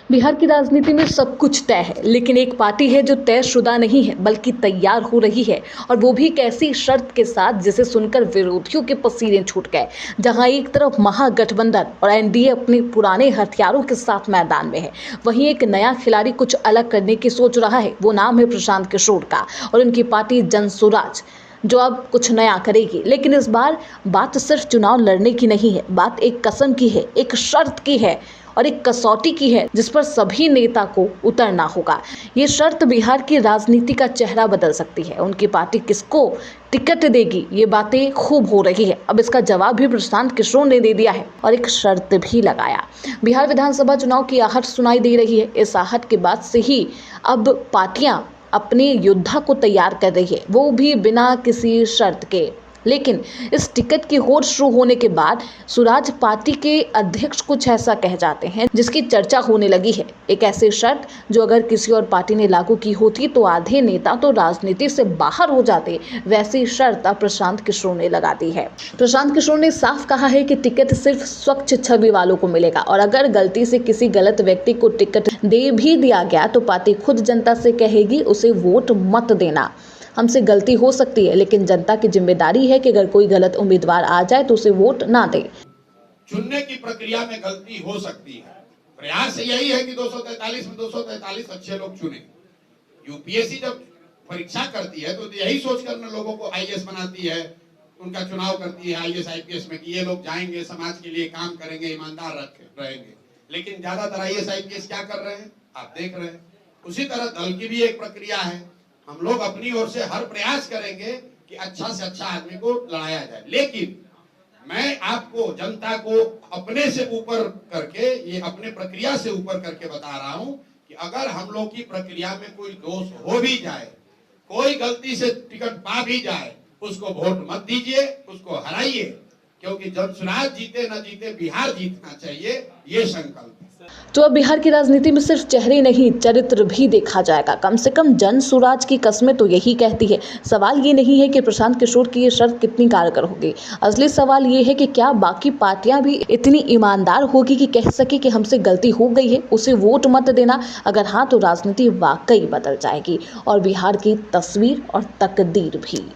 बिहार की राजनीति में सब कुछ तय है, लेकिन एक पार्टी है जो तयशुदा नहीं है बल्कि तैयार हो रही है। और वो भी एक ऐसी शर्त के साथ जिसे सुनकर विरोधियों के पसीने छूट गए। जहां एक तरफ महागठबंधन और एनडीए अपने पुराने हथियारों के साथ मैदान में है, वहीं एक नया खिलाड़ी कुछ अलग करने की सोच रहा है। वो नाम है प्रशांत किशोर का और उनकी पार्टी जनसुराज, जो अब कुछ नया करेगी। लेकिन इस बार बात सिर्फ चुनाव लड़ने की नहीं है, बात एक कसम की है, एक शर्त की है और एक कसौटी की है जिस पर सभी नेता को उतरना होगा। ये शर्त बिहार की राजनीति का चेहरा बदल सकती है। उनकी पार्टी किसको टिकट देगी, ये बातें खूब हो रही है। अब इसका जवाब भी प्रशांत किशोर ने दे दिया है और एक शर्त भी लगाया। बिहार विधानसभा चुनाव की आहट सुनाई दे रही है। इस आहट के बाद से ही अब पार्टियां अपने योद्धा को तैयार कर रही है, वो भी बिना किसी शर्त के। लेकिन इस टिकट की होड़ शुरू होने के बाद सुराज पार्टी के अध्यक्ष कुछ ऐसा कह जाते हैं जिसकी चर्चा होने लगी है। एक ऐसी शर्त जो अगर किसी और पार्टी ने लागू की होती तो आधे नेता तो राजनीति से बाहर हो जाते। वैसी शर्त अब प्रशांत किशोर ने लगा दी है। प्रशांत किशोर ने साफ कहा है कि टिकट सिर्फ स्वच्छ छवि वालों को मिलेगा और अगर गलती से किसी गलत व्यक्ति को टिकट दे भी दिया गया तो पार्टी खुद जनता से कहेगी उसे वोट मत देना। हमसे गलती हो सकती है, लेकिन जनता की जिम्मेदारी है कि अगर कोई गलत उम्मीदवार आ जाए तो उसे वोट ना दे। चुनने की प्रक्रिया में गलती हो सकती है। प्रयास यही है कि 243 में 243 अच्छे लोग चुने। यूपीएससी जब परीक्षा करती है तो यही सोचकर न लोगों को आईएएस बनाती है, उनका चुनाव करती है आईएएस आईपीएस में कि ये लोग जाएंगे, समाज के लिए काम करेंगे, ईमानदार रहेंगे। लेकिन ज्यादातर आईएएस आईपीएस क्या कर रहे हैं, आप देख रहे हैं। उसी तरह दल की भी एक प्रक्रिया है। हम लोग अपनी ओर से हर प्रयास करेंगे कि अच्छा से अच्छा आदमी को लड़ाया जाए। लेकिन मैं आपको, जनता को अपने से ऊपर करके, ये अपने प्रक्रिया से ऊपर करके बता रहा हूं कि अगर हम लोग की प्रक्रिया में कोई दोष हो भी जाए, कोई गलती से टिकट पा भी जाए, उसको वोट मत दीजिए, उसको हराइए। क्योंकि जनसुराज जीते न जीते बिहार जीतना चाहिए, ये संकल्प। तो अब बिहार की राजनीति में सिर्फ चेहरे नहीं, चरित्र भी देखा जाएगा। कम से कम जनसुराज की कस्में तो यही कहती है। सवाल ये नहीं है कि प्रशांत किशोर की ये शर्त कितनी कारगर होगी, असली सवाल ये है कि क्या बाकी पार्टियां भी इतनी ईमानदार होगी कि कह सके कि हमसे गलती हो गई है, उसे वोट मत देना। अगर हाँ, तो राजनीति वाकई बदल जाएगी और बिहार की तस्वीर और तकदीर भी।